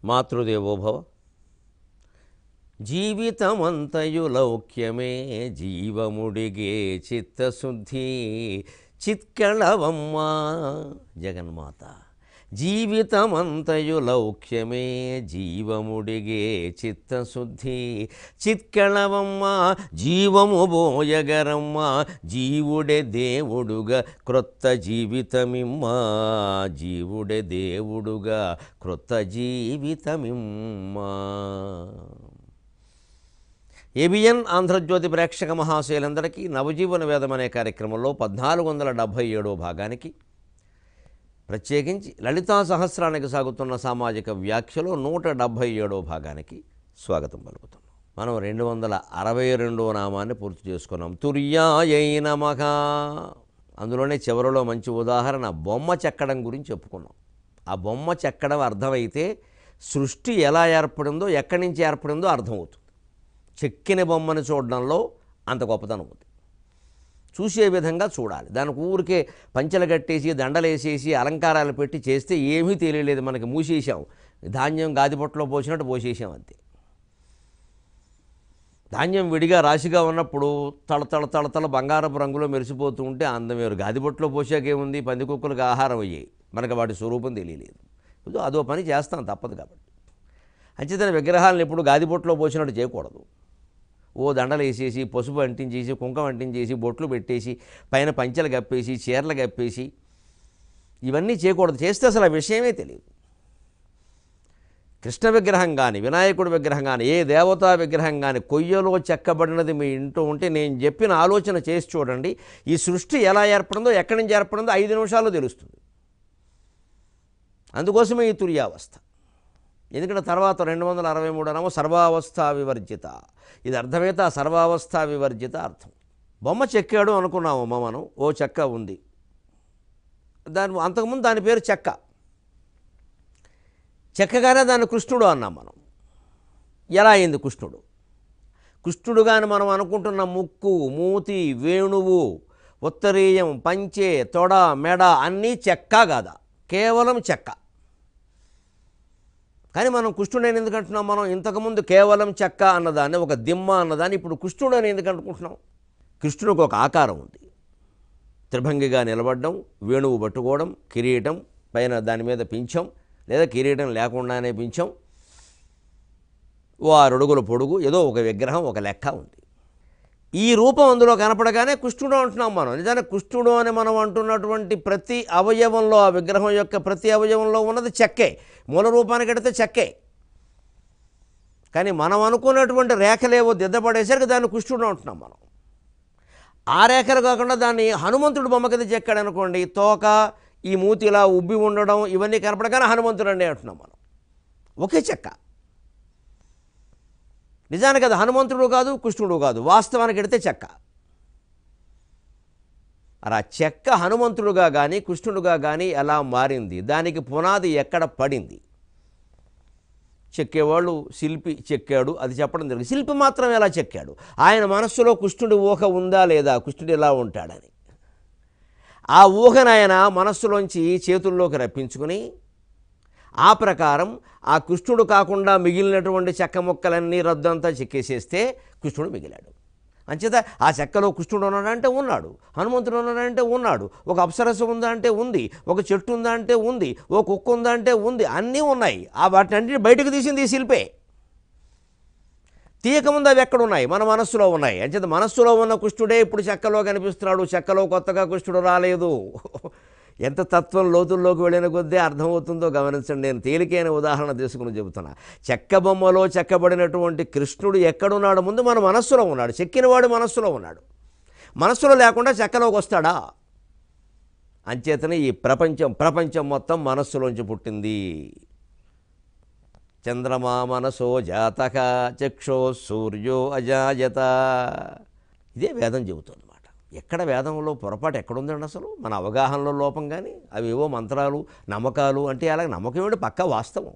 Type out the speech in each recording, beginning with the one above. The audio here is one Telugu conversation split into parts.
మాతృదేవోభవ. జీవితమంతయు లౌక్యమే జీవముడిగే చిత్తశుద్ధి చిత్కళవమ్మ జగన్మాత. జీవితమంతయు లౌక్యమే జీవముడిగే చిత్తశుద్ధి చిత్కళవమ్మ జీవము బోయగరమ్మ జీవుడే దేవుడుగా క్రొత్త జీవితమిమ్మ జీవుడే దేవుడుగా క్రొత్త జీవితమిమ్మ. ఏబిఎన్ ఆంధ్రజ్యోతి ప్రేక్షక మహాశయులందరికీ నవజీవన వేదం అనే కార్యక్రమంలో 1477వ భాగానికి, ప్రత్యేకించి లలితా సహస్రానికి సాగుతున్న సామాజిక వ్యాఖ్యలో 177వ భాగానికి స్వాగతం పలుకుతున్నాం. మనం 262వ నామాన్ని పూర్తి చేసుకున్నాం. తుర్యాయై నమః. అందులోనే చివరిలో మంచి ఉదాహరణ బొమ్మ చెక్కడం గురించి చెప్పుకున్నాం. ఆ బొమ్మ చెక్కడం అర్థమైతే సృష్టి ఎలా ఏర్పడిందో, ఎక్కడి నుంచి ఏర్పడిందో అర్థమవుతుంది. చెక్కిన బొమ్మను చూడడంలో అంత గొప్పతనం ఉంది. చూసే విధంగా చూడాలి. దానికి ఊరికే పంచెలు కట్టేసి దండలేసేసి అలంకారాలు పెట్టి చేస్తే ఏమీ తెలియలేదు. మనకి మూసేసాం, ధాన్యం గాదిపొట్టలో పోసినట్టు పోసేసాం అంతే. ధాన్యం విడిగా రాశిగా ఉన్నప్పుడు తళతళ బంగారపు రంగులో మెరిసిపోతూ ఉంటే అందం వేరు. గాదిపొట్టలో పోసాకేముంది, పందికొక్కులకు ఆహారం అయ్యాయి, మనకు వాటి స్వరూపం తెలియలేదు. అదో పని చేస్తాం, తప్పదు. కాబట్టి అంచేతన విగ్రహాలను ఎప్పుడు గాదిపొట్టలో పోసినట్టు చేయకూడదు. ఓ దండలు వేసేసి పసుపు అంటించేసి కుంకం అంటించేసి బొట్లు పెట్టేసి పైన పంచెలు కప్పేసి చీరలు కప్పేసి ఇవన్నీ చేయకూడదు. చేస్తే అసలు ఆ విషయమే తెలియదు. కృష్ణ విగ్రహం కానీ, వినాయకుడి విగ్రహం కానీ, ఏ దేవతా విగ్రహం కానీ కొయ్యలో చెక్కబడినది మీ ఇంట్లో ఉంటే నేను చెప్పిన ఆలోచన చేసి చూడండి. ఈ సృష్టి ఎలా ఏర్పడిందో, ఎక్కడి నుంచి ఏర్పడిందో 5 నిమిషాల్లో తెలుస్తుంది. అందుకోసమే ఈ తుర్యావస్థ. ఎందుకంటే తర్వాత 263 నామం సర్వావస్థా వివర్జిత. ఇది అర్థమైతే ఆ సర్వావస్థా వివర్జిత అర్థం. బొమ్మ చెక్కాడు అనుకున్నాము మనం. ఓ చెక్క ఉంది, అంతకుముందు దాని పేరు చెక్క. చెక్కగానే దాన్ని కృష్ణుడు అన్నాం మనం. ఎలా అయింది కృష్ణుడు? కృష్ణుడుగాని మనం అనుకుంటున్న ముక్కు, మూతి, వేణువు, ఉత్తరీయం, పంచె, తొడ, మెడ అన్నీ చెక్క కాదా? కేవలం చెక్క. కానీ మనం కృష్ణుడని ఎందుకు అంటున్నాం? మనం ఇంతకుముందు కేవలం చెక్క అన్నదాన్ని, ఒక దిమ్మ అన్నదాన్ని ఇప్పుడు కృష్ణుడు అని ఎందుకు అనుకుంటున్నాం? కృష్ణుడికి ఒక ఆకారం ఉంది. త్రిభంగిగా నిలబడడం, వేణువు పట్టుకోవడం, కిరీటం, పైన దాని మీద పింఛం లేదా కిరీటం లేకుండానే పింఛం, ఓ 6 అడుగుల పొడుగు, ఏదో ఒక విగ్రహం, ఒక లెక్క ఉంది. ఈ రూపం అందులో కనపడగానే కృష్ణుడు అంటున్నాం మనం. నిజానికి కృష్ణుడు అని మనం అంటున్నటువంటి ప్రతి అవయవంలో, ఆ విగ్రహం యొక్క ప్రతి అవయవంలో ఉన్నది చెక్కే. మూల రూపానికి ఎడితే చెక్కే. కానీ మనం అనుకున్నటువంటి రేఖలేవో దిద్దపడేసరికి దాన్ని కృష్ణుడు అంటున్నాం మనం. ఆ రేఖలు కాకుండా దాన్ని హనుమంతుడు బొమ్మ కింద చెక్కాడు అనుకోండి, తోక, ఈ మూతి ఇలా ఉబ్బి ఉండడం ఇవన్నీ కనపడగానే హనుమంతుడు అండి అంటున్నాం మనం. ఒకే చెక్క. నిజానికి అది హనుమంతుడు కాదు, కృష్ణుడు కాదు, వాస్తవానికి ఎడితే చెక్క. అలా చెక్క హనుమంతుడుగా కానీ కృష్ణుడుగా కానీ ఎలా మారింది, దానికి పునాది ఎక్కడ పడింది? చెక్కేవాళ్ళు శిల్పి చెక్కాడు, అది చెప్పడం జరిగింది. శిల్పి మాత్రం ఎలా చెక్కాడు? ఆయన మనస్సులో కృష్ణుడి ఊహ ఉందా లేదా, కృష్ణుడు ఎలా ఉంటాడని. ఆ ఊహను ఆయన మనస్సులోంచి చేతుల్లోకి రప్పించుకుని ఆ ప్రకారం ఆ కృష్ణుడు కాకుండా మిగిలినటువంటి చెక్క ముక్కలన్నీ రద్దంతా చెక్కేసేస్తే కృష్ణుడు మిగిలాడు. అంచేత ఆ చెక్కలో కృష్ణుడు ఉన్నాడంటే ఉన్నాడు, హనుమంతుడు ఉన్నాడంటే ఉన్నాడు, ఒక అప్సరస్సు ఉందా అంటే ఉంది, ఒక చెట్టు ఉందా అంటే ఉంది, ఓ కుక్క ఉందా అంటే ఉంది, అన్నీ ఉన్నాయి. ఆ వాటిని బయటకు తీసింది ఈ శిల్పే. తీయకముందు అవి ఎక్కడున్నాయి? మన మనస్సులో ఉన్నాయి. అంచేత మనస్సులో ఉన్న కృష్ణుడే ఇప్పుడు చెక్కలో కనిపిస్తున్నాడు. చెక్కలో కొత్తగా కృష్ణుడు రాలేదు. ఎంత తత్వం లోతుల్లోకి వెళ్ళిన కొద్దీ అర్థమవుతుందో గమనించండి. నేను తేలికైన ఉదాహరణ తీసుకుని చెబుతున్నా. చెక్క బొమ్మలో చెక్కబడినటువంటి కృష్ణుడు ఎక్కడున్నాడు? ముందు మన మనస్సులో ఉన్నాడు. చెక్కినవాడు మనస్సులో ఉన్నాడు. మనస్సులో లేకుండా చెక్కలోకి వస్తాడా? అంచేతనే ఈ ప్రపంచం మొత్తం మనస్సులోంచి పుట్టింది. చంద్రమా మనసో జాతక చక్షో సూర్యో అజాయత. ఇదే వేదం చెబుతుంది. ఎక్కడ వేదంలో పొరపాటు ఎక్కడుందండి? అసలు మన అవగాహనలో లోపం. కానీ అవేవో మంత్రాలు, నమ్మకాలు అంటే అలాగే నమ్మకం ఏమిటి? పక్కా వాస్తవం.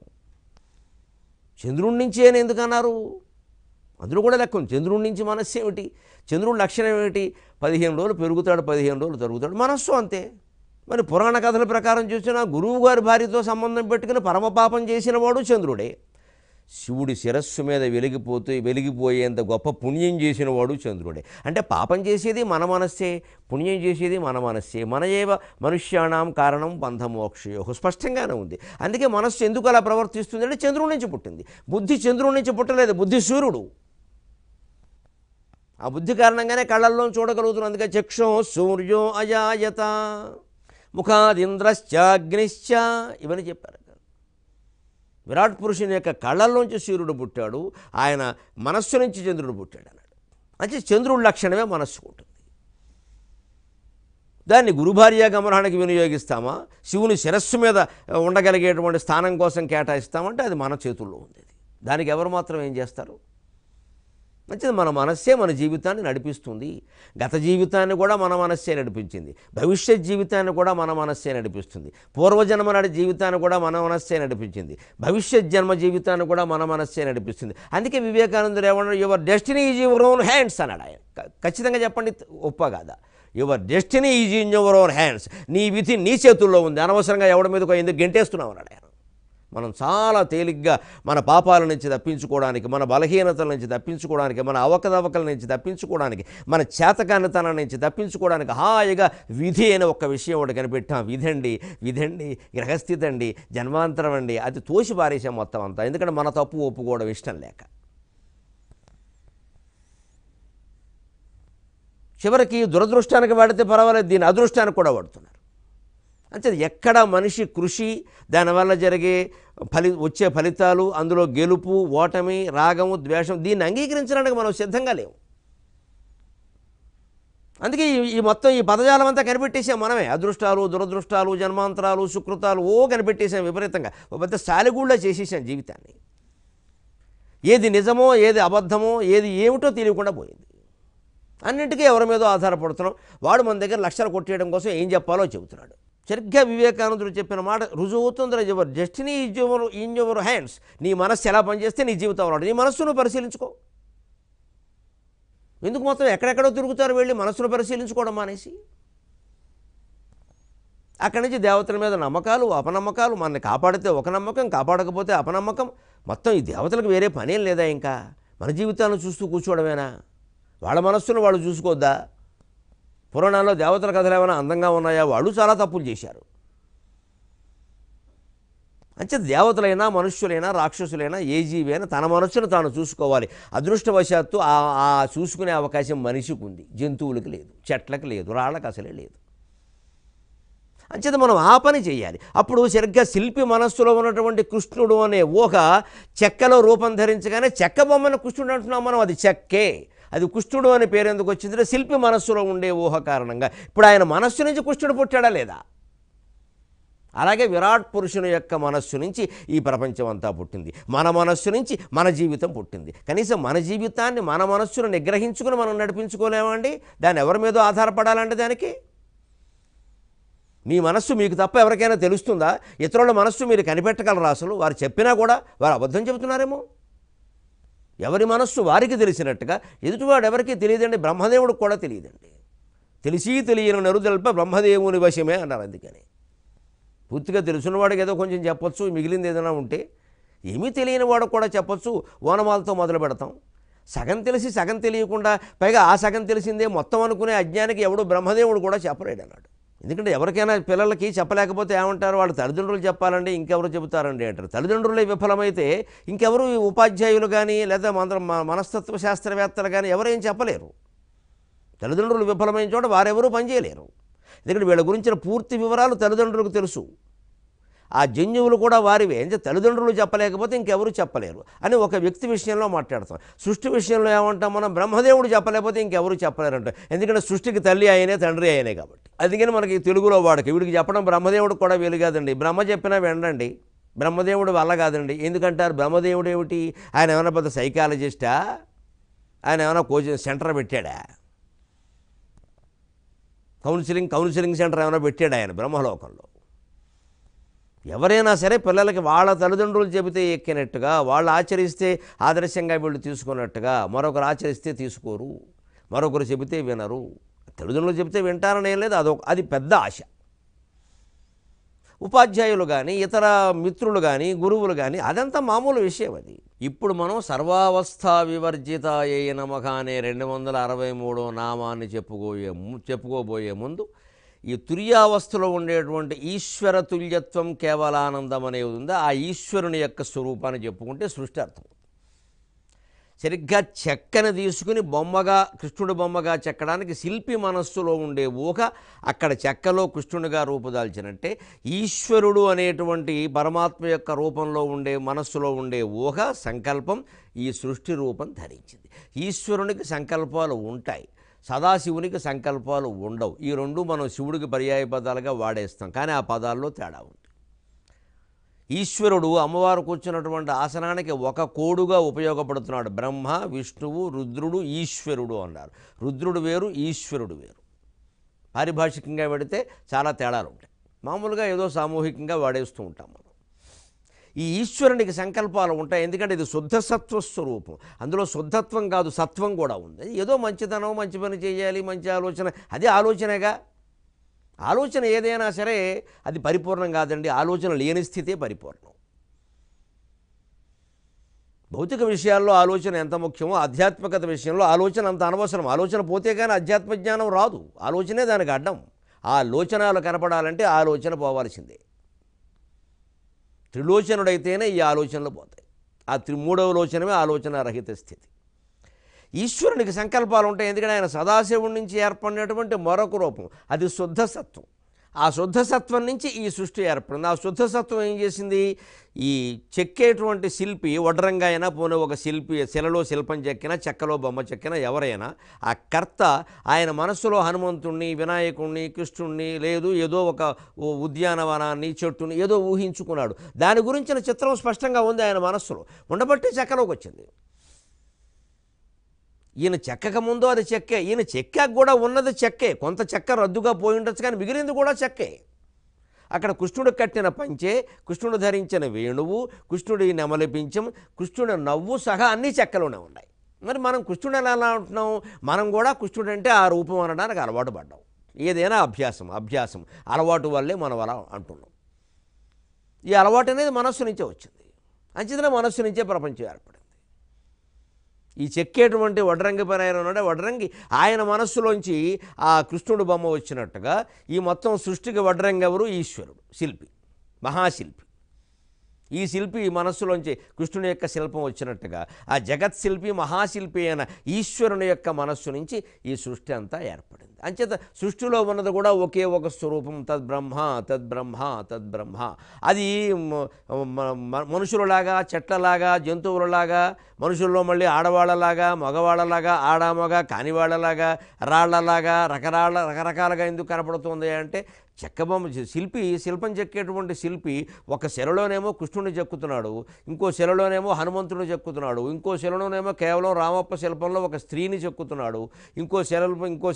చంద్రుడి నుంచి అని ఎందుకు అన్నారు? అందులో కూడా లెక్క ఉంది. చంద్రుడి నుంచి మనస్సు ఏమిటి? చంద్రుడి లక్షణం ఏమిటి? 15 రోజులు పెరుగుతాడు, 15 రోజులు తరుగుతాడు. మనస్సు అంతే. మరి పురాణ కథల ప్రకారం చూసినా గురువుగారి భార్యతో సంబంధం పెట్టుకుని పరమపాపం చేసిన వాడు చంద్రుడే. శివుడి శిరస్సు మీద వెలిగిపోయేంత గొప్ప పుణ్యం చేసిన వాడు చంద్రుడే. అంటే పాపం చేసేది మన మనస్సే, పుణ్యం చేసేది మన మనస్సే. మనయేవ మనుష్యాణం కారణం బంధమోక్షయో స్పష్టంగానే ఉంది. అందుకే మనస్సు ఎందుకు అలా ప్రవర్తిస్తుంది అంటే చంద్రుడి నుంచి పుట్టింది. బుద్ధి చంద్రుడి నుంచి పుట్టలేదు, బుద్ధి సూర్యుడు. ఆ బుద్ధి కారణంగానే కళ్ళల్లో చూడగలుగుతున్నాం. అందుకే చక్షు సూర్యో అజాయత ముఖాదింద్రశ్చాగ్నిశ్చ ఇవన్నీ చెప్పారు. విరాట్ పురుషుని యొక్క కళ్ళల్లోంచి సూర్యుడు పుట్టాడు, ఆయన మనస్సు నుంచి చంద్రుడు పుట్టాడు అన్నాడు. అంటే చంద్రుడి లక్షణమే మనస్సు ఉంటుంది. దాన్ని గురుభార్య గమనానికి వినియోగిస్తామా, శివుని శిరస్సు మీద ఉండగలిగేటువంటి స్థానం కోసం కేటాయిస్తామంటే అది మన చేతుల్లో ఉంది. దానికి ఎవరు మాత్రం ఏం చేస్తారు? మంచిది, మన మనస్సే మన జీవితాన్ని నడిపిస్తుంది. గత జీవితాన్ని కూడా మన మనస్సే నడిపించింది, భవిష్యత్ జీవితాన్ని కూడా మన మనస్సే నడిపిస్తుంది, పూర్వజన్మ నాటి జీవితాన్ని కూడా మన మనస్సే నడిపించింది, భవిష్యత్ జన్మ జీవితాన్ని కూడా మన మనస్సే నడిపిస్తుంది. అందుకే వివేకానందుడు ఏమన్నాడు, your destiny is your own hands అన్నాడు ఆయన. ఖచ్చితంగా చెప్పండి, ఒప్ప కాదా? Your destiny is in your own hands. నీ విధి నీ చేతుల్లో ఉంది, అనవసరంగా ఎవడి మీదకో ఎందుకు గెంటేస్తున్నావు అన్నాడు ఆయన. మనం చాలా తేలిగ్గా మన పాపాల నుంచి తప్పించుకోవడానికి, మన బలహీనతల నుంచి తప్పించుకోవడానికి, మన అవకతవకల నుంచి తప్పించుకోవడానికి, మన చేతకానితనం నుంచి తప్పించుకోవడానికి హాయిగా విధి అనే ఒక్క విషయం ఒకటి కనిపెట్టాం. విధండి గ్రహస్థితి అండి, జన్మాంతరం అండి, అది తోసి పారేసాం మొత్తం అంతా. ఎందుకంటే మన తప్పు ఒప్పుకోవడం ఇష్టం లేక. చివరికి దురదృష్టానికి వాడితే పర్వాలేదు, దీని అదృష్టానికి కూడా వాడుతున్నారు. అంటే ఎక్కడ మనిషి కృషి, దానివల్ల జరిగే వచ్చే ఫలితాలు, అందులో గెలుపు ఓటమి, రాగము ద్వేషం, దీన్ని అంగీకరించడానికి మనం సిద్ధంగా లేవు. అందుకే ఈ మొత్తం ఈ పదజాలం అంతా కనిపెట్టేసాం మనమే. అదృష్టాలు, దురదృష్టాలు, జన్మాంతరాలు, సుకృతాలు కనిపెట్టేసాం విపరీతంగా. ఒక పెద్ద సాలిగూళ్ళ చేసేసాం జీవితాన్ని. ఏది నిజమో, ఏది అబద్ధమో, ఏది ఏమిటో తెలియకుండా పోయింది. అన్నింటికీ ఎవరి మీదో ఆధారపడుతున్నాం. వాడు మన దగ్గర లక్షలు కొట్టేయడం కోసం ఏం చెప్పాలో చెబుతున్నాడు. సరిగ్గా వివేకానందుడు చెప్పిన మాట రుజువు అవుతుంది. Your destiny is in your hands. నీ మనస్సు ఎలా పనిచేస్తే నీ జీవితం ఉన్నాడు. నీ మనస్సును పరిశీలించుకో. ఎందుకు మొత్తం ఎక్కడెక్కడో తిరుగుతారు వెళ్ళి మనస్సును పరిశీలించుకోవడం మానేసి? అక్కడి నుంచి దేవతల మీద నమ్మకాలు, అపనమ్మకాలు, మనల్ని కాపాడితే ఒక నమ్మకం, కాపాడకపోతే అపనమ్మకం. మొత్తం ఈ దేవతలకు వేరే పనేం లేదా? ఇంకా మన జీవితాలను చూస్తూ కూర్చోవడమేనా? వాళ్ళ మనస్సును వాళ్ళు చూసుకోవద్దా? పురాణాల్లో దేవతల కథలు ఏమైనా అందంగా ఉన్నాయా? వాళ్ళు చాలా తప్పులు చేశారు. అంటే దేవతలైనా, మనుష్యులైనా, రాక్షసులైనా, ఏ జీవి అయినా తన మనస్సును తాను చూసుకోవాలి. అదృష్టవశాత్తు ఆ చూసుకునే అవకాశం మనిషికి ఉంది, జంతువులకు లేదు, చెట్లకు లేదు, రాళ్ళకు అసలే లేదు. అంచేత మనం ఆ పని చేయాలి. అప్పుడు సరిగ్గా శిల్పి మనస్సులో ఉన్నటువంటి కృష్ణుడు అనే ఊహ చెక్కలో రూపం ధరించగానే చెక్క బొమ్మను కృష్ణుడు అంటున్నాం మనం, అది చెక్కే. అది కృష్ణుడు అనే పేరు ఎందుకు వచ్చిందంటే శిల్పి మనస్సులో ఉండే ఊహ కారణంగా. ఇప్పుడు ఆయన మనస్సు నుంచి కృష్ణుడు పుట్టాడా లేదా? అలాగే విరాట్ పురుషుని యొక్క మనస్సు నుంచి ఈ ప్రపంచం అంతా పుట్టింది. మన మనస్సు నుంచి మన జీవితం పుట్టింది. కనీసం మన జీవితాన్ని, మన మనస్సును నిగ్రహించుకుని మనం నడిపించుకోలేమండి? దాన్ని ఎవరి మీదో ఆధారపడాలంటే దానికి మీ మనస్సు మీకు తప్ప ఎవరికైనా తెలుస్తుందా? ఇతరుల మనస్సు మీరు కనిపెట్టగలరా? అసలు వారు చెప్పినా కూడా వారు అబద్ధం చెబుతున్నారేమో. ఎవరి మనస్సు వారికి తెలిసినట్టుగా ఎదుటివాడు ఎవరికీ తెలియదండి. బ్రహ్మదేవుడికి కూడా తెలియదండి. తెలిసి తెలియని నరుదల్ప బ్రహ్మదేవుని వశమే అన్నారు. అందుకని పూర్తిగా తెలుసున్నవాడికి ఏదో కొంచెం చెప్పొచ్చు, మిగిలింది ఏదైనా ఉంటే. ఏమీ తెలియని వాడు కూడా చెప్పొచ్చు. ఓనమాలతో మొదలు పెడతాం. సగం తెలిసి సగం తెలియకుండా, పైగా ఆ సగం తెలిసిందే మొత్తం అనుకునే అజ్ఞానికి ఎవడు బ్రహ్మదేవుడు కూడా చెప్పలేడు అన్నాడు. ఎందుకంటే ఎవరికైనా పిల్లలకి చెప్పలేకపోతే ఏమంటారు? వాళ్ళ తల్లిదండ్రులు చెప్పాలండి, ఇంకెవరు చెబుతారండి అంటారు. తల్లిదండ్రులే విఫలమైతే ఇంకెవరు ఉపాధ్యాయులు కానీ లేదా మనస్తత్వ శాస్త్రవేత్తలు కానీ ఎవరేం చెప్పలేరు. తల్లిదండ్రులు విఫలమైన చోట వారెవరూ పనిచేయలేరు. ఎందుకంటే వీళ్ళ గురించిన పూర్తి వివరాలు తల్లిదండ్రులకు తెలుసు. ఆ జన్యువులు కూడా వారివే. అంటే తల్లిదండ్రులు చెప్పలేకపోతే ఇంకెవరు చెప్పలేరు అని ఒక వ్యక్తి విషయంలో మాట్లాడతాం. సృష్టి విషయంలో ఏమంటాం మనం? బ్రహ్మదేవుడు చెప్పలేకపోతే ఇంకెవరు చెప్పలేరంట. ఎందుకంటే సృష్టికి తల్లి ఆయనే, తండ్రి ఆయనే కాబట్టి. అందుకని మనకి తెలుగులో వాడికి వీడికి చెప్పడం బ్రహ్మదేవుడికి కూడా వీలు కాదండి. బ్రహ్మ చెప్పినా వినండి, బ్రహ్మదేవుడు వల్ల కాదండి. ఎందుకంటారు? బ్రహ్మదేవుడు ఏమిటి? ఆయన ఏమైనా పెద్ద సైకాలజిస్టా? ఆయన ఏమైనా కోచింగ్ సెంటర్ పెట్టాడా? కౌన్సిలింగ్ సెంటర్ ఏమైనా పెట్టాడు ఆయన బ్రహ్మలోకంలో? ఎవరైనా సరే పిల్లలకి వాళ్ళ తల్లిదండ్రులు చెబితే ఎక్కినట్టుగా, వాళ్ళు ఆచరిస్తే ఆదర్శంగా వీళ్ళు తీసుకున్నట్టుగా, మరొకరు ఆచరిస్తే తీసుకోరు, మరొకరు చెబితే వినరు. తల్లిదండ్రులు చెబితే వింటారని ఏం లేదు, అది పెద్ద ఆశ. ఉపాధ్యాయులు కానీ ఇతర మిత్రులు కానీ గురువులు కానీ అదంతా మామూలు విషయం అది. ఇప్పుడు మనం సర్వావస్థా వివర్జితాయ నమః అనే 263 నామాన్ని చెప్పుకోబోయే ముందు ఈ తుర్యావస్థలో ఉండేటువంటి ఈశ్వర తుల్యత్వం కేవలానందం అనేది ఉందా, ఆ ఈశ్వరుని యొక్క స్వరూపాన్ని చెప్పుకుంటే సృష్టి అర్థం. సరిగ్గా చెక్కని తీసుకుని బొమ్మగా కృష్ణుడి బొమ్మగా చెక్కడానికి శిల్పి మనస్సులో ఉండే ఊహ అక్కడ చెక్కలో కృష్ణునిగా రూపుదాల్చినట్టే ఈశ్వరుడు అనేటువంటి పరమాత్మ యొక్క రూపంలో ఉండే మనస్సులో ఉండే ఊహ సంకల్పం ఈ సృష్టి రూపం ధరించింది. ఈశ్వరునికి సంకల్పాలు ఉంటాయి, సదాశివునికి సంకల్పాలు ఉండవు. ఈ రెండు మనం శివుడికి పర్యాయ పదాలుగా వాడేస్తాం, కానీ ఆ పదాల్లో తేడా ఉంది. ఈశ్వరుడు అమ్మవారు కూర్చున్నటువంటి ఆసనానికి ఒక కోడుగా ఉపయోగపడుతున్నాడు. బ్రహ్మ, విష్ణువు, రుద్రుడు, ఈశ్వరుడు అన్నారు. రుద్రుడు వేరు, ఈశ్వరుడు వేరు. పారిభాషికంగా పెడితే చాలా తేడాలు ఉంటాయి. మామూలుగా ఏదో సామూహికంగా వాడేస్తూ ఉంటాం మనం. ఈ ఈశ్వరునికి సంకల్పాలు ఉంటాయి, ఎందుకంటే ఇది శుద్ధ సత్వ స్వరూపం. అందులో శుద్ధత్వం కాదు, సత్వం కూడా ఉంది. ఏదో మంచితనం, మంచి పని చేయాలి, మంచి ఆలోచన, అది ఆలోచనగా. ఆలోచన ఏదైనా సరే అది పరిపూర్ణం కాదండి. ఆలోచన లేని స్థితే పరిపూర్ణం. భౌతిక విషయాల్లో ఆలోచన ఎంత ముఖ్యమో ఆధ్యాత్మికత విషయంలో ఆలోచన అంత అనవసరం. ఆలోచన పోతే కానీ అధ్యాత్మ జ్ఞానం రాదు. ఆలోచనే దానికి అడ్డం. ఆ లోచనాలు కనపడాలంటే ఆలోచన పోవాల్సిందే. త్రిలోచనుడైతేనే ఈ ఆలోచనలు పోతాయి. ఆ మూడవ లోచనమే ఆలోచన రహిత స్థితి. ఈశ్వరునికి సంకల్పాలు ఉంటాయి, ఎందుకంటే ఆయన సదాశివుడి నుంచి ఏర్పడినటువంటి మరొక రూపం, అది శుద్ధ సత్వం. ఆ శుద్ధ సత్వం నుంచి ఈ సృష్టి ఏర్పడింది. ఆ శుద్ధ సత్వం ఏం చేసింది, ఈ చెక్కేటువంటి శిల్పి వడ్రంగా అయినా పోనీ ఒక శిల్పి శిలలో శిల్పం చెక్కినా చెక్కలో బొమ్మ చెక్కినా ఎవరైనా ఆ కర్త ఆయన మనస్సులో హనుమంతుణ్ణి, వినాయకుణ్ణి, కృష్ణుణ్ణి, లేదు ఏదో ఒక ఉద్యానవనాన్ని, చెట్టుని ఏదో ఊహించుకున్నాడు. దాని గురించిన చిత్రం స్పష్టంగా ఉంది ఆయన మనస్సులో, ఉండబట్టి చెక్కలోకి వచ్చింది. ఈయన చెక్కక ముందు అది చెక్కే, ఈయన చెక్కాక కూడా ఉన్నది చెక్కే. కొంత చెక్క రద్దుగా పోయి ఉండొచ్చు, కానీ మిగిలింది కూడా చెక్కే. అక్కడ కృష్ణుడు కట్టిన పంచె, కృష్ణుడు ధరించిన వేణువు, కృష్ణుడి నెమలిపించం, కృష్ణుడి నవ్వు సహా అన్నీ చెక్కలోనే ఉన్నాయి. మరి మనం కృష్ణుడు ఎలా ఉంటున్నాం, మనం కూడా కృష్ణుడు అంటే ఆ రూపం అనడానికి అలవాటు పడ్డాం. ఏదైనా అభ్యాసం అలవాటు వల్లే మనం అలా అంటున్నాం. ఈ అలవాటు అనేది మనస్సు నుంచే వచ్చింది. అంచేతనే మనస్సు నుంచే ప్రపంచం ఏర్పడింది. ఈ చెక్కేటువంటి వడ్రంగి పని ఆయన ఉన్నాడే, వడ్రంగి ఆయన మనస్సులోంచి ఆ కృష్ణుడు బొమ్మ వచ్చినట్టుగా ఈ మొత్తం సృష్టికి వడ్రంగి ఎవరు, ఈశ్వరుడు, శిల్పి, మహాశిల్పి. ఈ శిల్పి మనస్సులోంచి కృష్ణుని యొక్క శిల్పం వచ్చినట్టుగా ఆ జగత్ శిల్పి మహాశిల్పి అయిన ఈశ్వరుని యొక్క మనస్సు నుంచి ఈ సృష్టి అంతా ఏర్పడింది. అంచేత సృష్టిలో ఉన్నది కూడా ఒకే ఒక స్వరూపం, తద్బ్రహ్మ తద్బ్రహ్మ తద్బ్రహ్మ. అది మనుషులలాగా, చెట్లలాగా, జంతువులలాగా, మనుషుల్లో మళ్ళీ ఆడవాళ్ళలాగా, మగవాళ్ళలాగా, ఆడమగ కానివాళ్ళలాగా, రాళ్లలాగా, రకరకాలుగా ఎందుకు కనపడుతుంది అంటే చెక్కబొమ్మ శిల్పం చెక్కేటువంటి శిల్పి ఒక శిలలోనేమో కృష్ణుని చెక్కుతున్నాడు, ఇంకో శిలలోనేమో హనుమంతుడిని చెక్కుతున్నాడు, ఇంకో శిలలోనేమో కేవలం రామప్ప శిల్పంలో ఒక స్త్రీని చెక్కుతున్నాడు, ఇంకో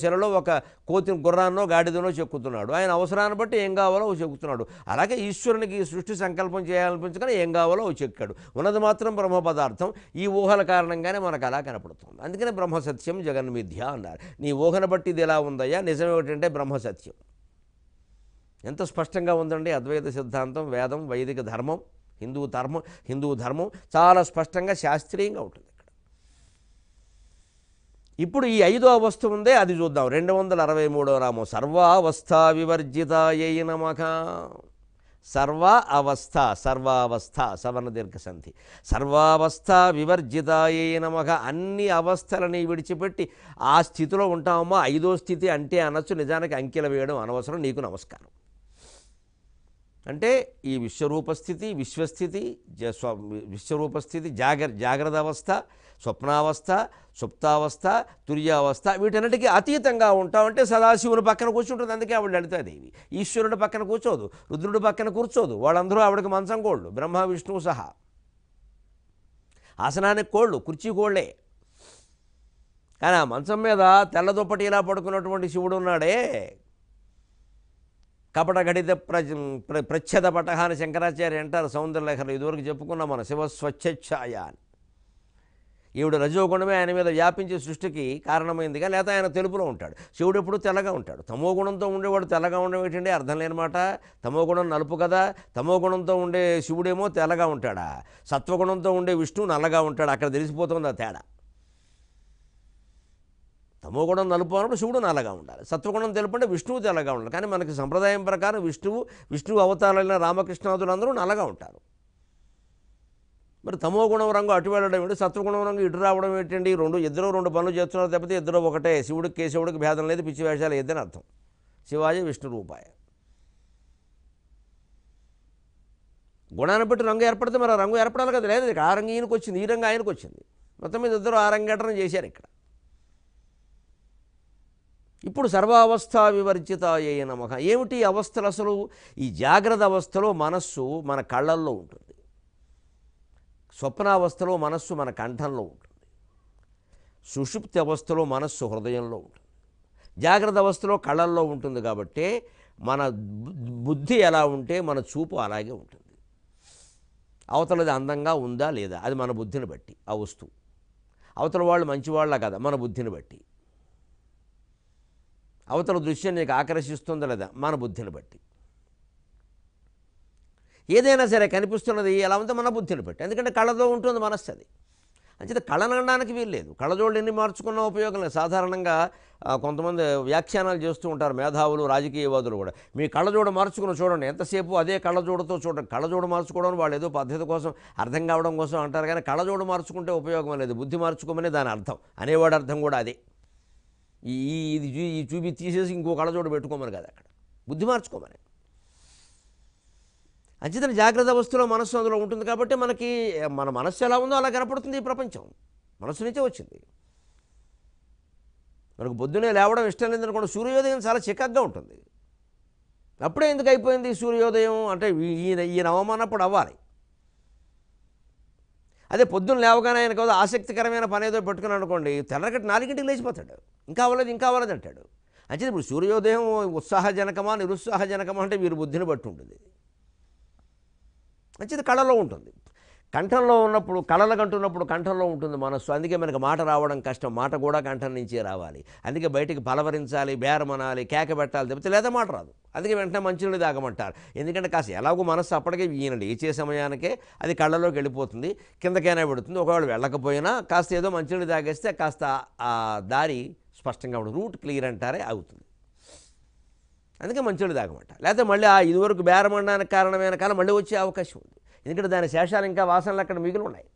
శిలలో ఒక కోతి గుర్రాన్నో గాడిదనో చెక్కుతున్నాడు. ఆయన అవసరాన్ని బట్టి ఏం కావాలో చెక్కుతున్నాడు. అలాగే ఈశ్వరునికి ఈ సృష్టి సంకల్పం చేయాలనిపించగానే ఏం కావాలో చెక్కాడు. ఉన్నది మాత్రం బ్రహ్మ పదార్థం. ఈ ఊహల కారణంగానే మనకు అలా కనపడుతుంది. అందుకనే బ్రహ్మ సత్యం జగన్మిథ్య అన్నారు. నీ ఊహను బట్టి ఇది ఎలా ఉందయ్యా, నిజం ఏమిటంటే బ్రహ్మ సత్యం. ఎంత స్పష్టంగా ఉందండి అద్వైత సిద్ధాంతం, వేదం, వైదిక ధర్మం, హిందూ ధర్మం చాలా స్పష్టంగా శాస్త్రీయంగా ఉంటుంది ఇక్కడ. ఇప్పుడు ఈ 5వ అవస్థ ఉందే అది చూద్దాం. 263వ నామం సర్వావస్థా వివర్జితాయై నమః. సర్వావస్థ సవర్ణ దీర్ఘ సంధి. సర్వావస్థ వివర్జితాయై నమః. అన్ని అవస్థలని విడిచిపెట్టి ఆ స్థితిలో ఉంటామమ్మా. 5వ స్థితి అంటే అనొచ్చు, నిజానికి అంకెలు వేయడం అనవసరం. నీకు నమస్కారం. అంటే ఈ విశ్వరూపస్థితి, విశ్వరూపస్థితి, జాగ్రత్త అవస్థ, స్వప్నావస్థ, సుప్తావస్థ, తుర్యావస్థ, వీటన్నిటికీ అతీతంగా ఉంటామంటే సదాశివుని పక్కన కూర్చుంటుంది. అందుకే ఆవిడ లలితాదేవి. ఈశ్వరుడి పక్కన కూర్చోదు, రుద్రుడి పక్కన కూర్చోదు. వాళ్ళందరూ ఆవిడకి మంచం కోళ్ళు, బ్రహ్మ విష్ణువు సహా. ఆసనానికి కోళ్ళు, కుర్చీ కోళ్ళే. కానీ ఆ మంచం మీద తెల్ల దుప్పటి ఇలా పడుకున్నటువంటి శివుడు ఉన్నాడే, కపట గడిత ప్రచ్ఛద పటహ అని శంకరాచార్య అంటారు సౌందర్యలేఖలు. ఇదివరకు చెప్పుకున్నాం మన శివ స్వచ్ఛఛాయ అని. ఈవిడ రజోగుణమే ఆయన మీద వ్యాపించే సృష్టికి కారణమైందిగా, లేకపోతే ఆయన తెలుపులో ఉంటాడు. శివుడు ఎప్పుడు తెల్లగా ఉంటాడు. తమో గుణంతో ఉండేవాడు తెల్లగా ఉండడం ఏంటండి? అర్థం లేని మాట. తమో గుణం నలుపు కదా. తమో గుణంతో ఉండే శివుడేమో తెల్లగా ఉంటాడా, సత్వగుణంతో ఉండే విష్ణువు నల్లగా ఉంటాడు. అక్కడ తెలిసిపోతుంది ఆ తేడా. తమోగుణం నలుపు అన్నప్పుడు శివుడు నల్లగా ఉండాలి, సత్వగుణం తెలుపు అంటే విష్ణువు తెల్లగా ఉండాలి. కానీ మనకి సంప్రదాయం ప్రకారం విష్ణువు అవతారాలైన రామకృష్ణాదులు అందరూ నల్లగా ఉంటారు. మరి తమోగుణం రంగు అటు వెళ్ళడం ఏంటి, సత్వగుణం రంగు ఇటు రావడం ఏంటండి? ఇద్దరు రెండు పనులు చేస్తున్నారు తప్పితే ఇద్దరు ఒకటే. శివుడికి కేశవుడికి భేదం లేదు, పిచ్చి వేషాలు ఏదని అర్థం. శివాయ విష్ణు రూపాయ. గుణాన్ని బట్టి రంగు ఏర్పడితే మరి రంగు ఏర్పడాలి కదా. లేదు, ఆ రంగు ఈయనకు వచ్చింది, ఈ రంగు ఆయనకు వచ్చింది. మొత్తం మీద ఇద్దరు ఆ రంగేటం చేశారు ఇక్కడ. ఇప్పుడు సర్వావస్థా వివర్జితాయే నమః. ఏమిటి అవస్థలు అసలు? ఈ జాగ్రత్త అవస్థలో మనస్సు మన కళ్ళల్లో ఉంటుంది, స్వప్నావస్థలో మనస్సు మన కంఠంలో ఉంటుంది, సుషుప్తి అవస్థలో మనస్సు హృదయంలో ఉంటుంది, జాగ్రత్త అవస్థలో కళ్ళల్లో ఉంటుంది. కాబట్టి మన బుద్ధి ఎలా ఉంటే మన చూపు అలాగే ఉంటుంది. అవతలది అందంగా ఉందా లేదా అది మన బుద్ధిని బట్టి ఆ వస్తువు. అవతల వాళ్ళు మంచివాళ్ళ కదా మన బుద్ధిని బట్టి. అవతల దృశ్యం నీకు ఆకర్షిస్తుందా లేదా మన బుద్ధిని బట్టి. ఏదైనా సరే కనిపిస్తున్నది ఎలా ఉందో మన బుద్ధిని బట్టి. ఎందుకంటే కళ్ళతో ఉంటుంది మనస్సు. అది అంచేత కళ్ళనడానికి వీల్లేదు. కళ్ళజోళ్ళు ఎన్ని మార్చుకున్న ఉపయోగం లేదు. సాధారణంగా కొంతమంది వ్యాఖ్యానాలు చేస్తూ ఉంటారు మేధావులు, రాజకీయవాదులు కూడా. మీ కళ్ళజోడు మార్చుకుని చూడండి, ఎంతసేపు అదే కళ్ళజోడుతో చూడండి. కళ్ళజోడు మార్చుకోవడం వాళ్ళు ఏదో పద్ధతి కోసం, అర్థం కావడం కోసం అంటారు. కానీ కళ్ళజోడు మార్చుకుంటే ఉపయోగం లేదు, బుద్ధి మార్చుకోమని దాని అర్థం. అనేవాడు అర్థం కూడా అదే. ఈ చూపి తీసేసి ఇంకో కళ్ళజోడు పెట్టుకోమని కదా, అక్కడ బుద్ధి మార్చుకోమని. అంచేతన జాగ్రత్త అవస్థలో మనస్సు అందులో ఉంటుంది. కాబట్టి మనకి మన మనస్సు ఎలా ఉందో అలా కనపడుతుంది ఈ ప్రపంచం. మనస్సు నుంచే వచ్చింది. మనకు పొద్దునే లేవడం ఇష్టం లేదనుకోండి, సూర్యోదయం చాలా చికాగ్గా ఉంటుంది. అప్పుడే ఎందుకు అయిపోయింది సూర్యోదయం అంటే ఈ నవమానప్పుడు అవ్వాలి. అదే పొద్దున్న లేవగానే ఆయనకు ఆసక్తికరమైన పని ఏదో పెట్టుకుని అనుకోండి, తెల్లగట్టి 4ంటికి లేచిపోతాడు. ఇంకా అవ్వలేదు అంటాడు. అంటే ఇప్పుడు సూర్యోదయం ఉత్సాహజనకమా నిరుత్సాహజనకమా అంటే వీరి బుద్ధిని బట్టి ఉంటుంది. మంచిది కళలో ఉంటుంది. కంఠంలో ఉన్నప్పుడు, కళలకంటున్నప్పుడు కంఠంలో ఉంటుంది మనస్సు. అందుకే మనకు మాట రావడం కష్టం. మాట కూడా కంఠం నుంచే రావాలి. అందుకే బయటికి పలవరించాలి, బేరమనాలి, కేక పెట్టాలి తప్పితే లేదా మాట రాదు. అందుకే వెంటనే మంచినీళ్ళు తాగమంటారు. ఎందుకంటే కాస్త ఎలాగో మనస్సు అప్పటికే ఈయన లేచే సమయానికే అది కళ్ళలోకి వెళ్ళిపోతుంది, కిందకైనా పెడుతుంది. ఒకవేళ వెళ్ళకపోయినా కాస్త ఏదో మంచినీళ్ళు తాగేస్తే కాస్త ఆ దారి స్పష్టంగా ఉంటుంది, రూట్ క్లియర్ అంటారే అవుతుంది. అందుకే మంచినీళ్ళు తాగమంటారు. లేకపోతే మళ్ళీ ఆ ఇదివరకు బేరమనడానికి కారణమైన కాలం మళ్ళీ వచ్చే అవకాశం ఉంది. ఎందుకంటే దాని శేషాలు ఇంకా వాసనలు అక్కడ మిగిలి ఉన్నాయి.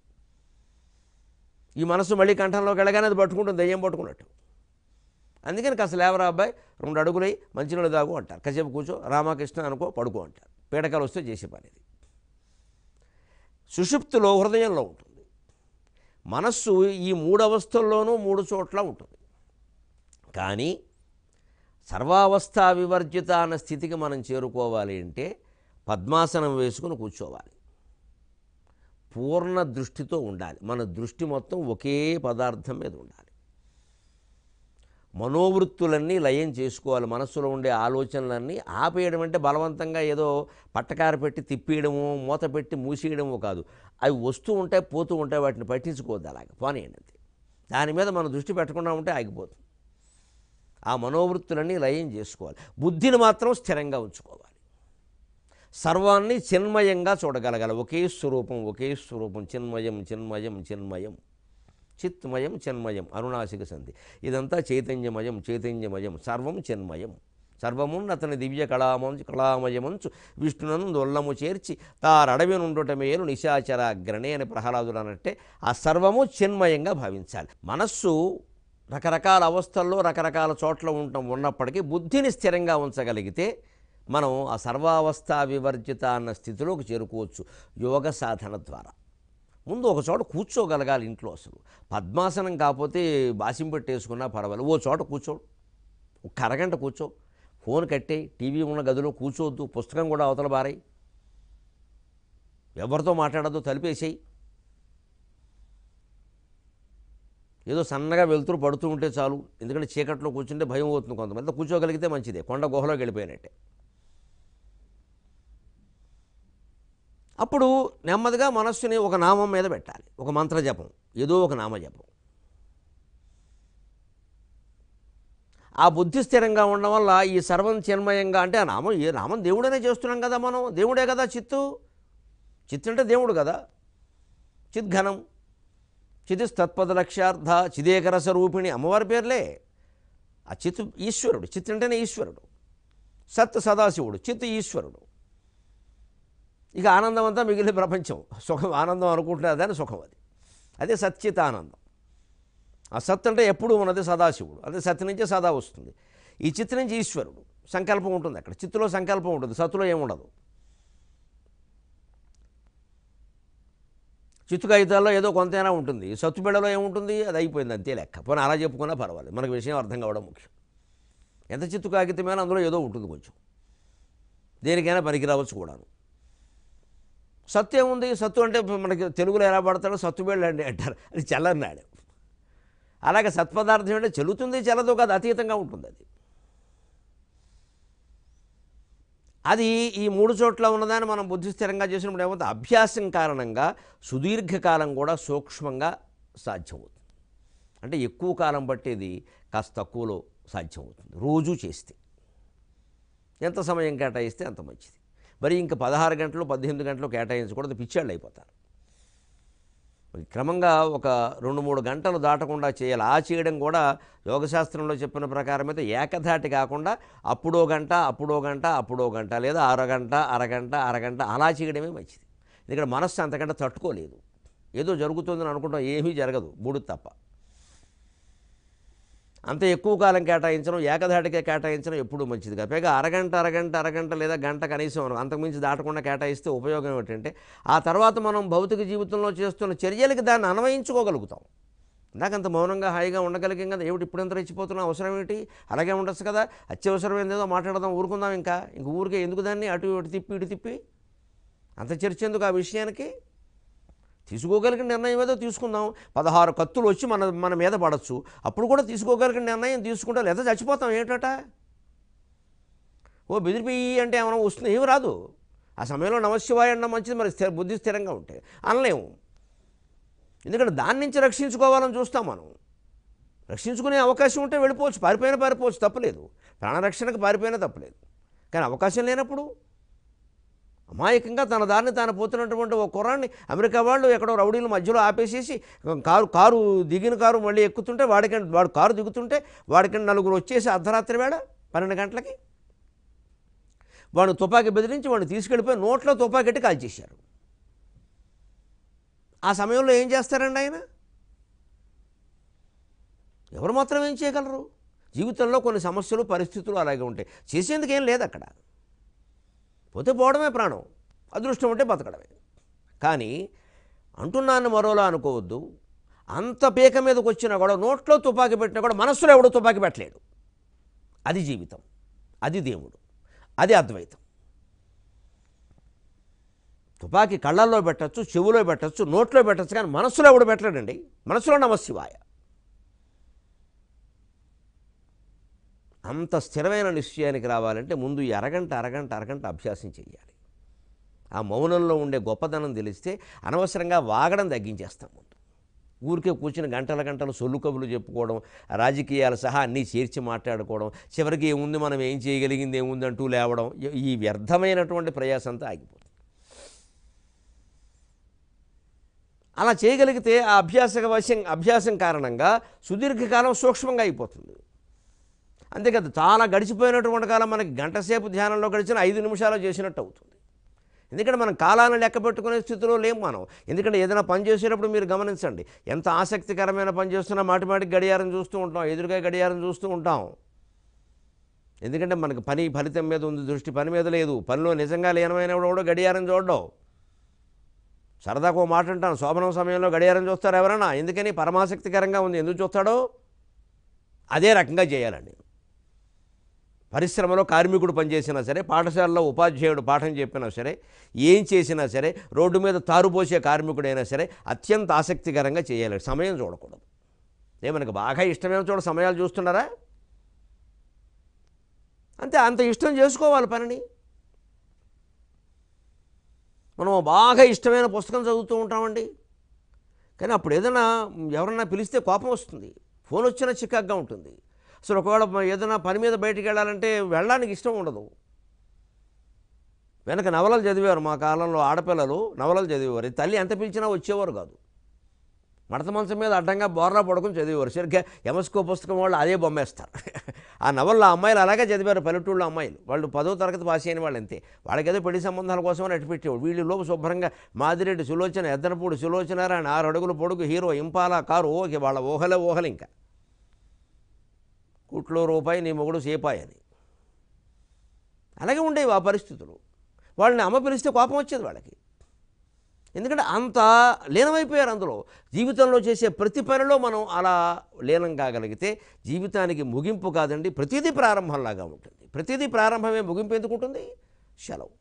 ఈ మనసు మళ్ళీ కంఠంలోకి వెళ్ళగానే అది పట్టుకుంటుంది, దయ్యం పట్టుకున్నట్టు. అందుకని కాస్త లేవరా అబ్బాయి, 2 అడుగులై మంచినీళ్ళు తాగు అంటారు. కాసేపు కూర్చో, రామకృష్ణ అనుకో, పడుకో అంటారు. పీడకలు వస్తే చేసే పని ఇది. సుషుప్తిలో హృదయంలో ఉంటుంది మనస్సు. ఈ 3 అవస్థల్లోనూ 3 చోట్ల ఉంటుంది. కానీ సర్వావస్థా వివర్జిత అన్న స్థితికి మనం చేరుకోవాలి అంటే పద్మాసనం వేసుకుని కూర్చోవాలి, పూర్ణ దృష్టితో ఉండాలి. మన దృష్టి మొత్తం ఒకే పదార్థం మీద ఉండాలి. మనోవృత్తులన్నీ లయం చేసుకోవాలి. మనస్సులో ఉండే ఆలోచనలన్నీ ఆపేయడం అంటే బలవంతంగా ఏదో పట్టకార పెట్టి తిప్పేయడము, మూత పెట్టి మూసేయడము కాదు. అవి వస్తూ ఉంటాయి, పోతూ ఉంటాయి, వాటిని పట్టించుకోవద్దు, అలాగే పోనీయండి అంతే. దాని మీద మన దృష్టి పెట్టకుండా ఉంటే ఆగిపోతుంది. ఆ మనోవృత్తులన్నీ లయం చేసుకోవాలి. బుద్ధిని మాత్రం స్థిరంగా ఉంచుకోవాలి. సర్వాన్ని చిన్మయంగా చూడగలగాలి. ఒకే స్వరూపం, చిన్మయం చిన్మయం చిన్మయం, చిత్మయం చిన్మయం, అరుణాసిక సంధి. ఇదంతా చైతన్యమయం, సర్వం చిన్మయం. సర్వమున్నతని దివ్య కళామయమంచు విష్ణునను దొల్లము చేర్చి తారడవి నుండుట మేలు నిశాచరాగ్రణే అని ప్రహ్లాదుడు అన్నట్టే ఆ సర్వము చిన్మయంగా భావించాలి. మనస్సు రకరకాల అవస్థల్లో రకరకాల చోట్ల ఉన్నప్పటికీ బుద్ధిని స్థిరంగా ఉంచగలిగితే మనం ఆ సర్వావస్థా వివర్జిత అన్న స్థితిలోకి చేరుకోవచ్చు యోగ సాధన ద్వారా. ముందు ఒక చోట కూర్చోగలగాలి ఇంట్లో. అసలు పద్మాసనం కాకపోతే బాసిం పెట్టేసుకున్నా పర్వాలేదు, ఓ చోట కూర్చోడు, ఒక అరగంట కూర్చో, ఫోన్ కట్టే, టీవీ ఉన్న గదిలో కూర్చోవద్దు, పుస్తకం కూడా అవతల బారాయి, ఎవరితో మాట్లాడద్దు, తలిపేసేయి. ఏదో సన్నగా వెలుతురు పడుతూ ఉంటే చాలు. ఎందుకంటే చీకట్లో కూర్చుంటే భయం అవుతుంది కొంతమంది. కూర్చోగలిగితే మంచిదే, కొండ గుహలోకి వెళ్ళిపోయినట్టే. అప్పుడు నెమ్మదిగా మనస్సుని ఒక నామం మీద పెట్టాలి, ఒక మంత్రజపం, ఏదో ఒక నామజపం. ఆ బుద్ధి స్థిరంగా ఉండడం వల్ల ఈ సర్వం చిన్మయంగా, అంటే ఆ నామం, ఏ నామం దేవుడనే చేస్తున్నాం కదా మనం, దేవుడే కదా చిత్తు, చిత్తు అంటే దేవుడు కదా. చిద్ఘనం, చితిస్తత్పద లక్ష్యార్థ, చిదేకరస రూపిణి, అమ్మవారి పేర్లే. ఆ చిత్తు ఈశ్వరుడు, చిత్ అంటేనే ఈశ్వరుడు. సత్ సదాశివుడు, చిత్ ఈశ్వరుడు. ఇక ఆనందం అంతా మిగిలిన ప్రపంచం, సుఖం ఆనందం అనుకుంటున్నారు, దాని సుఖం అది. అదే సచ్చిత్ ఆనందం. ఆ సత్ అంటే ఎప్పుడు ఉన్నది సదాశివుడు, అదే సత్ నుంచే సదా వస్తుంది. ఈ చిత్ నుంచి ఈశ్వరుడు. సంకల్పం ఉంటుంది అక్కడ, చిత్తులో సంకల్పం ఉంటుంది, సత్తులో ఏముండదు. చిత్తు కాగితాల్లో ఏదో కొంతైనా ఉంటుంది, సత్తు బిళ్ళలో ఏముంటుంది, అది అయిపోయింది అంతే లెక్క. పోనీ అలా చెప్పుకున్నా పర్వాలేదు, మనకు విషయం అర్థం కావడం ముఖ్యం. ఎంత చిత్తు కాగితమైనా అందులో ఏదో ఉంటుంది కొంచెం, దేనికైనా పనికి రావచ్చు కూడాను. సత్తు ఏముంది, సత్తు అంటే మనకి తెలుగులో ఎలా పడతాడో సత్తు బిళ్ళ అండి అంటారు, అది చల్లన్నాడు. అలాగే సత్పదార్థం అంటే చెల్లుతుంది చెల్లదు కాదు, అతీతంగా ఉంటుంది అది. అది ఈ మూడు చోట్ల ఉన్నదాన్ని మనం బుద్ధి స్థిరంగా చేసినప్పుడు ఏమవుతుంది, అభ్యాసం కారణంగా సుదీర్ఘకాలం కూడా సూక్ష్మంగా సాధ్యమవుతుంది. అంటే ఎక్కువ కాలం పట్టేది కాస్త తక్కువలో సాధ్యమవుతుంది, రోజూ చేస్తే. ఎంత సమయం కేటాయిస్తే అంత మంచిది. మరి ఇంకా 16 గంటలు 18 గంటలు కేటాయించకూడదు, పిచ్చాళ్ళు అయిపోతారు. క్రమంగా ఒక 2-3 గంటలు దాటకుండా చేయాలి. ఆ చేయడం కూడా యోగశాస్త్రంలో చెప్పిన ప్రకారం అయితే ఏకధాటి కాకుండా అప్పుడో గంట అప్పుడో గంట అప్పుడో గంట, లేదా అరగంట అరగంట అరగంట అలా చేయడమే మంచిది. ఎందుకంటే మనస్సు అంతకంటే తట్టుకోలేదు. ఏదో జరుగుతుందని అనుకుంటాం, ఏమీ జరగదు, మూడు తప్ప. అంత ఎక్కువ కాలం కేటాయించడం, ఏకధాటిగా కేటాయించడం ఎప్పుడూ మంచిది కాదు. పైగా అరగంట అరగంట అరగంట లేదా గంట కనీసం అంతకుమించి దాటకుండా కేటాయిస్తే ఉపయోగం ఏమిటంటే, ఆ తర్వాత మనం భౌతిక జీవితంలో చేస్తున్న చర్యలకి దాన్ని అన్వయించుకోగలుగుతాం. నాకంత మౌనంగా హాయిగా ఉండగలిగాం కదా, ఏమిటి ఇప్పుడు ఎంత రెచ్చిపోతున్నా, అవసరం ఏమిటి, అలాగే ఉండొచ్చు కదా, అత్యవసరం ఏందేదో మాట్లాడదాం, ఊరుకుందాం, ఇంక ఊరికే ఎందుకు దాన్ని అటు ఇటు తిప్పి అంత చర్చ ఎందుకు ఆ విషయానికి. తీసుకోగలిగిన నిర్ణయం ఏదో తీసుకుందాం. 16 కత్తులు వచ్చి మన మీద పడవచ్చు, అప్పుడు కూడా తీసుకోగలిగిన నిర్ణయం తీసుకుంటా, లేదా చచ్చిపోతాం. ఏమిటట, ఓ బెదిరిపోయి అంటే ఏమైనా వస్తుంది, ఏమి రాదు. ఆ సమయంలో నమశివాయ అన్న మంచిది, మరి బుద్ధి స్థిరంగా ఉంటే అనలేము. ఎందుకంటే దాని నుంచి రక్షించుకోవాలని చూస్తాం మనం. రక్షించుకునే అవకాశం ఉంటే వెళ్ళిపోవచ్చు, పారిపోవచ్చు, తప్పులేదు. ప్రాణరక్షణకు పారిపోయినా తప్పులేదు. కానీ అవకాశం లేనప్పుడు అమాయకంగా తన దారిని తాను పోతున్నటువంటి ఒక కుర్రాన్ని అమెరికా వాళ్ళు ఎక్కడో రౌడీల మధ్యలో ఆపేసేసి కారు దిగిన కారు మళ్ళీ ఎక్కుతుంటే వాడు కారు దిగుతుంటే వాడికి 4 వచ్చేసి అర్ధరాత్రి వేళ 12 గంటలకి వాడు తుపాకీ బెదిరించి వాడిని తీసుకెళ్ళిపోయి నోట్లో తుపాకెట్టి కాల్చేశారు. ఆ సమయంలో ఏం చేస్తారండి ఆయన? ఎవరు మాత్రం ఏం చేయగలరు? జీవితంలో కొన్ని సమస్యలు పరిస్థితులు అలాగే ఉంటాయి, చేసేందుకు ఏం లేదు అక్కడ. పోతే పోవడమే ప్రాణం, అదృష్టం ఉంటే బతకడమే. కానీ అంటున్నాను మరోలా అనుకోవద్దు. అంత పీక మీదకి వచ్చినా కూడా, నోట్లో తుపాకీ పెట్టినా కూడా మనస్సులో ఎవడో తుపాకీ పెట్టలేడు. అది జీవితం, అది దేవుడు, అది అద్వైతం. తుపాకీ కళ్ళల్లో పెట్టచ్చు, చెవులో పెట్టచ్చు, నోట్లో పెట్టచ్చు, కానీ మనస్సులో ఎవడు పెట్టలేడండి. మనస్సులో నమశివాయ. అంత స్థిరమైన నిశ్చయానికి రావాలంటే ముందు ఈ అరగంట అభ్యాసం చేయాలి. ఆ మౌనంలో ఉండే గొప్పదనం తెలిస్తే అనవసరంగా వాగడం తగ్గించేస్తాం. ముందు ఊరికే కూర్చుని గంటలు సొల్లు కబులు చెప్పుకోవడం, రాజకీయాలు సహా అన్నీ చేర్చి మాట్లాడుకోవడం, చివరికి ఏముంది మనం ఏం చేయగలిగింది ఏముంది అంటూ లేవడం, ఈ వ్యర్థమైనటువంటి ప్రయాసంతా ఆగిపోతుంది. అలా చేయగలిగితే ఆ అభ్యాసం కారణంగా సుదీర్ఘకాలం సూక్ష్మంగా అయిపోతుంది. అంతేకాదు, చాలా గడిచిపోయినటువంటి కాలం మనకి గంట సేపు ధ్యానంలో గడిచిన 5 నిమిషాలు చేసినట్టు అవుతుంది. ఎందుకంటే మనం కాలాన్ని లెక్క పెట్టుకునే స్థితిలో లేము మనం. ఎందుకంటే ఏదైనా పని చేసేటప్పుడు మీరు గమనించండి, ఎంత ఆసక్తికరమైన పని చేస్తున్నా మాటిమాటికి గడియారం చూస్తూ ఉంటాం, ఎదురుగా గడియారం చూస్తూ ఉంటాం. ఎందుకంటే మనకు పని ఫలితం మీద ఉంది దృష్టి, పని మీద లేదు. పనిలో నిజంగా లీనమైనప్పుడు కూడా గడియారం చూడడం. సరదాకు ఓ మాట అంటాను, శోభనం సమయంలో గడియారం చూస్తారు ఎవరైనా? ఎందుకని? పరమాసక్తికరంగా ఉంది. ఎందుకు చూస్తాడో అదే రకంగా చేయాలండి. పరిశ్రమలో కార్మికుడు పనిచేసినా సరే, పాఠశాలలో ఉపాధ్యాయుడు పాఠం చెప్పినా సరే, ఏం చేసినా సరే, రోడ్డు మీద తారుపోసే కార్మికుడైనా సరే అత్యంత ఆసక్తికరంగా చేయాలి. సమయం చూడకూడదు. మనకు బాగా ఇష్టమేమో చూడ సమయాలు చూస్తున్నారా? అంతే, అంత ఇష్టం చేసుకోవాలి పనిని. మనం బాగా ఇష్టమైన పుస్తకం చదువుతూ ఉంటామండి, కానీ అప్పుడు ఏదైనా ఎవరన్నా పిలిస్తే కోపం వస్తుంది, ఫోన్ వచ్చినా చికాగ్గా ఉంటుంది. అసలు ఒకవేళ ఏదైనా పని మీద బయటికి వెళ్ళాలంటే వెళ్ళడానికి ఇష్టం ఉండదు. వెనక నవలలు చదివారు మా కాలంలో, ఆడపిల్లలు నవలలు చదివేవారు. తల్లి ఎంత పిలిచినా వచ్చేవారు కాదు. మడత మంచం మీద అడ్డంగా బోర్లా పడుకుని చదివేవారు. సరిగ్గా ఎమస్కో పుస్తకం వాళ్ళు అదే బొమ్మేస్తారు. ఆ నవల్లో అమ్మాయిలు అలాగే చదివారు, పల్లెటూళ్ళలో అమ్మాయిలు. వాళ్ళు 10వ తరగతి పాస్ అయిన వాళ్ళు అంతే. వాళ్ళకేదో పెళ్లి సంబంధాల కోసం అట్టు పెట్టేవాడు. వీళ్ళు లోపు శుభ్రంగా మాదిరెడ్డి సులోచన, ఎద్దనపూడి సులోచనారాయణ, 6 అడుగుల పొడుగు హీరో, ఇంపాలా కారు, ఓకే, వాళ్ళ ఊహలే ఊహలు. ఇంకా కుట్లో రూపాయి, నీ మొగుడు సేపాయి అని. అలాగే ఉండేవి ఆ పరిస్థితులు. వాళ్ళని అమ్మ పిలిస్తే కోపం వచ్చేది వాళ్ళకి, ఎందుకంటే అంత లీనమైపోయారు అందులో. జీవితంలో చేసే ప్రతి పనిలో మనం అలా లీనం కాగలిగితే జీవితానికి ముగింపు కాదండి, ప్రతిదీ ప్రారంభంలాగా ఉంటుంది. ప్రతిదీ ప్రారంభమే, ముగింపు ఎందుకు ఉంటుంది? సెలవు.